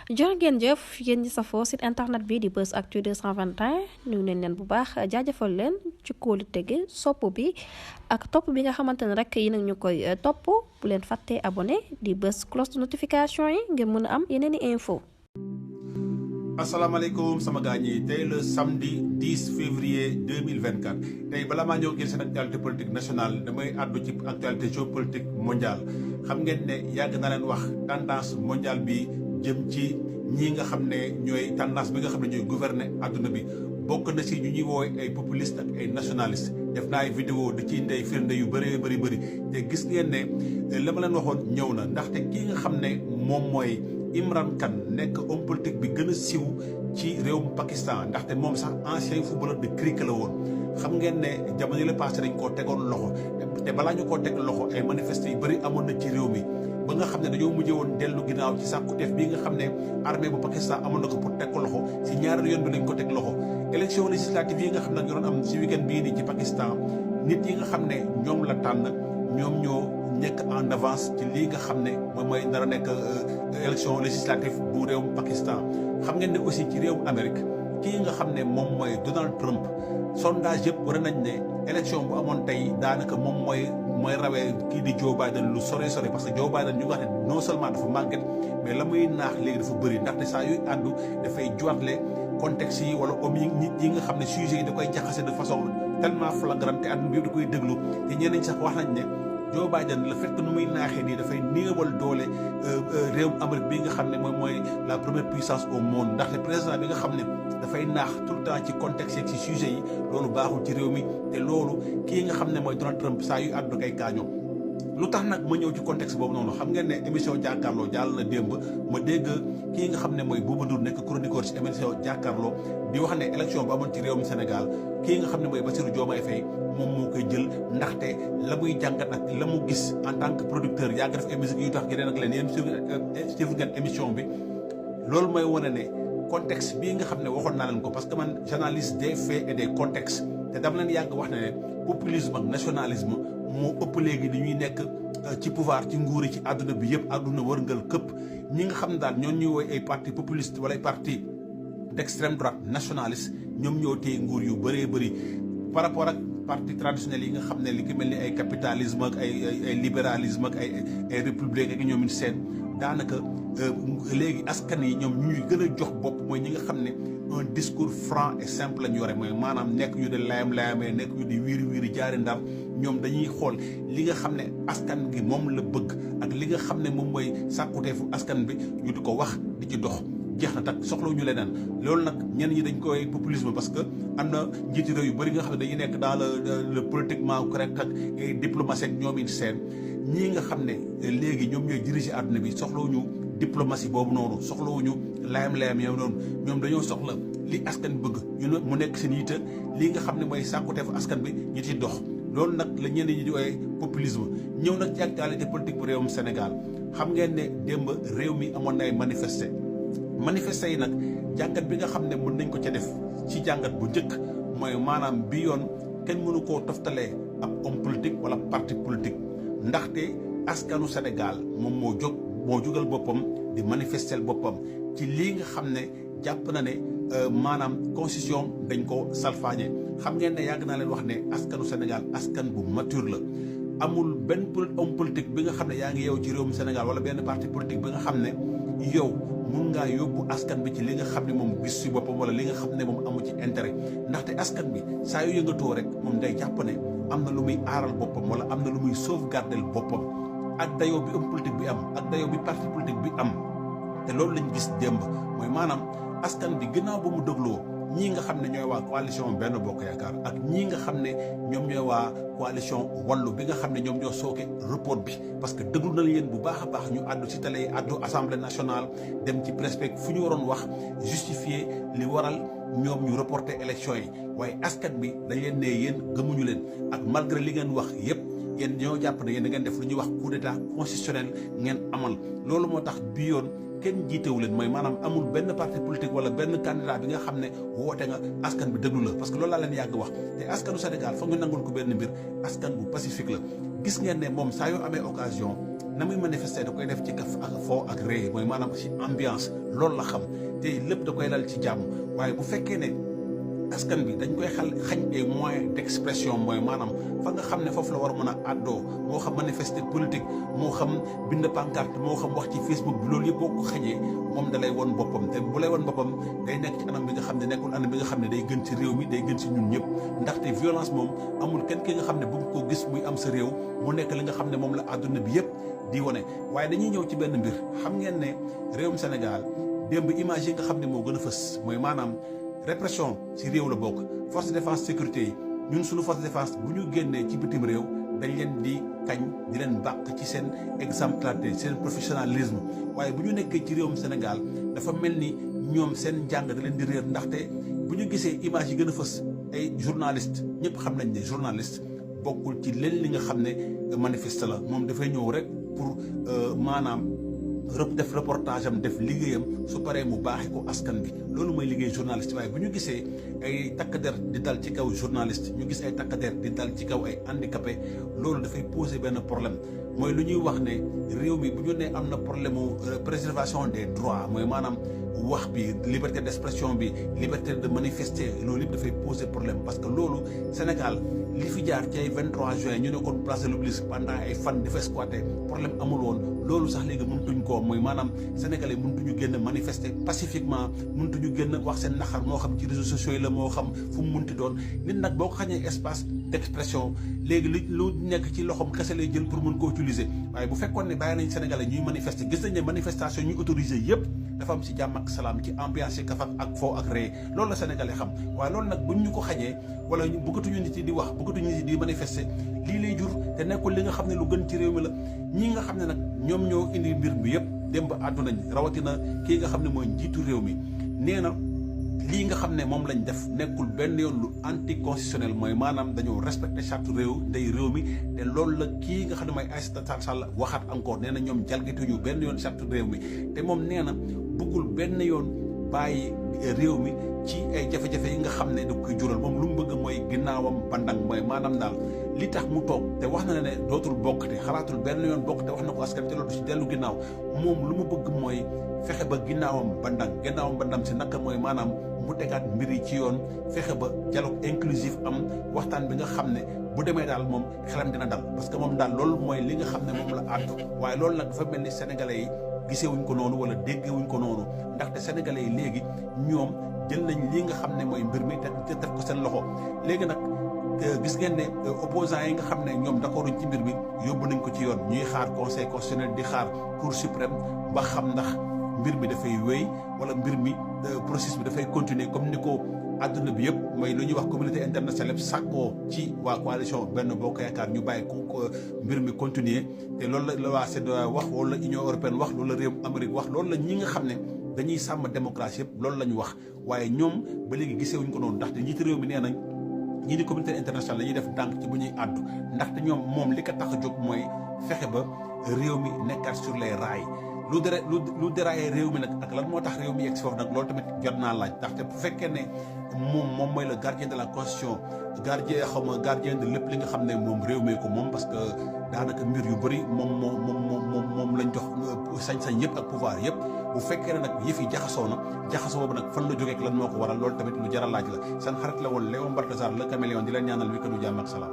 jërë ngeen jëf yéen ñi safoo site internet bi di Buzz Actu 221 nuyu nañ leen bu baax jaajëfal leen ci kóolu tege sopp bi ak topp bi nga xamante ne rek yi nag ñu koy topp bu leen fàttee abonné di bës cloche de notification yi ngir mën a am yeneen i info. asalaamaaleykum sama gars ñi tey le samedi 10 février 2024 tey balaa maa ñëw ngeen seen actualité politique nationale damay àddu ci actualité géopolitique mondiale xam ngeen ne yàgg na leen wax tendance mondiale bi jëm ci ñi nga xam ne ñooy tendance bi nga xam ne ñooy gouverner adduna bi bokk na si ñu ñuy woowee ay populiste ak ay nationaliste def naa ay vidéo di ci ndey firnde yu bëree bëri te gis ngeen ne la ma leen waxoon ñëw na ndaxte kii nga xam ne moom mooy Imran Khan nekk homme politique bi gën a siiw ci réewum Pakistan ndaxte moom sax ancien footballeur de cricket la woon xam ngeen ne jamono la passé dañ koo tegoon loxo te balaa ñu koo teg loxo ay manifestés yu bëri amoon na ci réew mi ba nga xam ne dañoo mujjee woon dellu ginnaaw ci sàkkuteef bii nga xam ne armée bu Pakistan amoon na ko pour teg ko loxo si ñaareelu yoon bi lañ ko teg loxo élection législative yi nga xam ne ñu doon am si week-end bii nii ci Pakistan nit yi nga xam ne ñoom la tànn ñoom ñoo nekk en avance ci lii nga xam ne moom mooy nar a nekk élection législative bu réewum Pakistan xam ngeen ne aussi ci réewum Amérique kii nga xam ne moom mooy Donald Trump sondage yëpp war nañ ne élection bu amoon tey daanaka moom mooy rawee kii di Joe Biden lu sore parce que Joe Biden ñu nga xam ne non seulement dafa màgget mais la muy naax léegi dafa bëri ndaxte saa yuy àddu dafay joatle contexte yi wala om yi nit yi nga xam ne sujet yi da koy jaxase de façon tellement flagrante te àdduna bi da koy déglu te ñeneen sax wax nañ ne Joe Biden le fait que nu muy naaxee nii dafay néewal doole réewum Amérique bi nga xam ne mooy la première puissance au monde ndaxte président bi nga xam ne dafay naax tout le temps ci contexte yeeg ci sujet yi loolu baaxul ci réew mi te loolu kii nga xam ne mooy Donald Trump saa yu àdduna kay gaañoo lu tax nag ma ñëw ci contexte boobu noonu xam ngeen ne émission jàkkaarloo jàll na démb ma dégg kii nga xam ne mooy Bouba Ndour nekk chroniqueur ci émission jàkkaarloo di wax ne élection bu amoon ci réewum Sénégal kii nga xam ne mooy Bassirou Diomaye Faye moom moo koy jël ndaxte la muy jàngat ak la mu gis en tant que producteur yàgg def ay musique yu tax yeneen ak leen yéen suivre ngeen émission bi loolu mooy wane ne contexte bii nga xam ne waxoon naa leen ko parce que man journaliste des faits et des contextes te dama leen yàgg wax ne populisme ak nationalisme moo ëpp léegi ni ñuy nekk ci pouvoir ci nguur yi ci àdduna bi yëpp àdduna wërngal këpp ñi nga xam ne daal ñoon ñuy woy ay parti populiste wala ay parti d'extrême droite nationaliste ñoom ñoo téye nguur yu bëree bëri par rapport ak parti traditionnel yi nga xam ne li ki mel ni ay capitalisme ak ay libéralisme ak ay république ak ñoom it seen daanaka léegi askan yi ñoom ñuy gën a jox bopp mooy ñi nga xam ne un discours franc et simple la ñu yore mooy maanaam nekk ñu di layam-layamee nekk ñu di wiiri jaari ndar ñoom dañuy xool li nga xam ne askan gi moom la bëgg ak li nga xam ne moom mooy sàkkuteefu askan bi ñu di ko wax di ci dox jeex na tak soxlawuñu leneen loolu nag ñenn ñi dañ koy populisme parce que am na njiiti réew yu bëri nga xam ne dañuy nekk dans le politiquement correct ak diplomatie ak ñoom it seen ñii nga xam ne léegi ñoom ñooy diriger àdduna bi soxlawuñu diplomatie boobu noonu soxlawuñu layam-layam yow noonu ñoom dañoo soxla li askan bëgg ñu mu nekk seen yitte lii nga xam ne mooy sàkkuteefu askan bi ñu ci dox loolu nag la ñenn ñi di ooy populisme ñëw nag ci actualité politique bu réewum Sénégal xam ngeen ne démb réew mi amoon na ay manifesté yi nag jàngat bi nga xam ne mën nañ ko ca def ci jàngat bu njëkk mooy maanaam bi yoon kenn mënu koo toftalee ab homme politique wala parti politique ndaxte askanu Sénégal moom moo jugal boppam di manifester boppam ci lii nga xam ne jàpp na ne maanaam constitution dañ ko salfaañe xam ngeen ne yàgg naa leen wax ne askanu Sénégal askan bu mature la amul benn homme politique bi nga xam ne yaa ngi yow ci réewum Sénégal wala benn parti politique bi nga xam ne yow mun ngaa yóbbu askan bi ci li nga xam ne moom gis si boppam wala li nga xam ne moom amu ci intérêt ndaxte askan bi saa yu yëngatoo rek moom day jàpp ne am na lu muy aaral boppam wala am na lu muy sauvegarder boppam ak dayoo bi homme politique bi am ak dayoo bi parti politique bi am te loolu lañ gis démb mooy maanaam askan bi gannaaw ba mu dégloo ñii nga xam ne ñooy waa coalition Benno Bokk Yaakaar ak ñii nga xam ne ñoom ñooy waa coalition Wallu bi nga xam ne ñoom ñoo sooke report bi parce que déglu na leen bu baax a baax ñu àddu ci télé yi àddu assemblée nationale dem ci presse fu ñu waroon wax justifier li waral ñoom ñu reporter élection yi waaye askan bi dañ leen ne yéen gëmuñu leen ak malgré li ngeen wax yépp yéen ñoo jàpp ne yéen da ngeen def lu ñuy wax coup d'état constitutionnel ngeen amal loolu moo tax bi yoon kenn jiitewu leen mooy maanaam amul benn parti politique wala benn candidat bi nga xam ne woote nga askan bi déglu la parce que loolu laa leen yàgg wax te askanu Sénégal foog ñu nangul ko benn mbir askan bu pacifique la gis ngeen ne moom saa yoo amee occasion na muy manifester da koy def ci kaf ak foo ak ree mooy maanaam ci ambiance loolu la xam te lépp da koy lal ci jàmm waaye bu fekkee ne askan bi dañ koy xañ ay moyens d'expression mooy maanaam fa nga xam ne foofu la war a mën a àddoo moo xam manifester politique moo xam bind pancarte moo xam wax ci Facebook bi loolu yëpp boo ko xañee moom da lay won boppam te bu lay won boppam day nekk ci anam bi nga xam ne nekkul anam bi nga xam ne day gën ci réew mi day gën ci ñun ñëpp ndaxte violence moom amul kenn ki nga xam ne bëgg koo gis muy am sa réew mu nekk li nga xam ne moom la àdduna bi yëpp di wane waaye dañuy ñëw ci benn mbir xam ngeen ne réewum Sénégal démb image yi nga xam ne moo gën a fës mooy maanaam répression ci réew la bokk force de défense sécurité yi ñun suñu force de défense bu ñu génnee ci bitim réew dañ leen di kañ di leen bàq ci seen exemplarité seen professionnalisme waaye bu ñu nekkee ci réewum Sénégal dafa mel ni ñoom seen njàng da leen di réer ndaxte bu ñu gisee image yi gën a fës ay journaliste ñëpp xam nañ ne journaliste bokkul ci leen li nga xam ne manifeste la moom dafay ñëw rek pour maanaam def reportage am def liggéeyam su paree mu baaxee ko askan bi loolu mooy liggéey journaliste waaye bu ñu gisee ay takk der di dal ci kaw journaliste ñu gis ay takk der di dal ci kaw ay handicapé loolu dafay poser benn problème mooy lu ñuy wax ne réew mi bu ñu nee am na problème mu préservation des droits mooy maanaam wax bi liberté d'expression bi liberté de manifester loolu yëpp dafay poser problème parce que loolu Sénégal li fi jaar ci ay 23 juin ñu ne kon place de l'Obélisque pendant ay fan di fa squatter problème amul woon loolu sax léegi mëntuñ ko mooy maanaam sénégalais mëntuñu génn manifester pacifiquement mëntuñu génn wax seen naxar moo xam ci réseaux sociaux yi la moo xam fu mu munti doon nit nag boo ko xañee espace d'expression léegi lu nekk ci loxoom kese lay jël pour mën ko utiliser waaye bu fekkoon ne bàyyi nañ sénégalais ñuy manifester gis nañ ne manifestation ñuy autorisé yëpp dafa am ci jàmm ak salaam ci ambiance kafak ak foo ak ree loolu la sénégalais xam waaye loolu nag buñ ñu ko xañee wala bëggatuñu nit yi di wax bëggatuñu nit yi di manifester lii lay jur te nekkul li nga xam ne lu gën ci réew mi la ñi nga xam ne nag ñoom ñoo indi mbir bi yëpp démb àdduna nañ rawatina kii nga xam ne mooy njiitu réew mi nee na lii nga xam ne moom lañ def nekkul benn yoon lu anticonstitutionnel mooy maanaam dañoo respecté charte réew mi te loolu la kii nga xam ne mooy Aïssata Tall Sall waxaat encore nee na ñoom jalgatuñu benn yoon charte réew mi te moom nee na bëggul benn yoon bàyyi réew mi ci ay jafe-jafe yi nga xam ne da koy jural moom lu mu bëgg mooy ginnaawam bandang mooy maanaam daal li tax mu toog te wax na ne dootul bokk te xalaatul benn yoon bokk te wax na ko askan te loolu ci dellu ginnaaw moom lu mu bëgg mooy fexe ba ginnaawam bandang si naka mooy maanaam mu tegaat mbir yi ci yoon fexe ba dialogue inclusif am waxtaan bi nga xam ne bu demee daal moom xelam dina dal parce que moom daal loolu mooy li nga xam ne moom la àddu waaye loolu nag dafa mel ni sénégalais yi gisewuñ ko noonu wala déggewuñ ko noonu ndaxte sénégalais yi léegi ñoom jël nañ li nga xam ne mooy mbir mi te def ko seen loxo léegi nag gis ngeen ne opposants yi nga xam ne ñoom d'accorduñ ci mbir mi yóbbu nañ ko ci yoon ñuy xaar conseil constitutionnel di xaar cour suprême ba xam ndax mbir mi dafay wéy wala mbir mi processus bi dafay continuer comme ni ko àdduna bi yëpp mooy lu ñuy wax communauté internationale sàkkoo ci waa coalition Benno Bokk Yaakaar ñu bàyyi ko mbir mi continuer te loolu la waa CEDEAO wax loolu la Union européenne wax loolu la réew Amérique wax loolu la ñi nga xam ne dañuy sàmm démocratie yëpp loolu la ñu wax waaye ñoom ba léegi gisewuñ ko noonu ndaxte njiitu réew mi nee nañ ñii di communauté internationale la ñuy def ndànk ci bu ñuy àddu ndaxte ñoom moom li ko tax a jóg mooy fexe ba réew mi nekkaat sur les rails lu déraillé réew mi nag ak lan moo tax réew mi yegg si foofu nag loolu tamit jot naa laaj ndaxte bu fekkee ne moom mooy le gardien de la constitution gardien de lépp li nga xam ne moom réew mee ko moom parce que daanaka mbir yu bëri moom lañ jox sañ-sañ yëpp ak pouvoir yëpp bu fekkee ne nag yëf yi jaxasoo boobu nag fan la jógee ak lan moo ko waral loolu tamit lu jar a laaj la seen xarit la woon Léon Baltasar le caméléon di leen ñaanal wi kanu jàmm ak salaam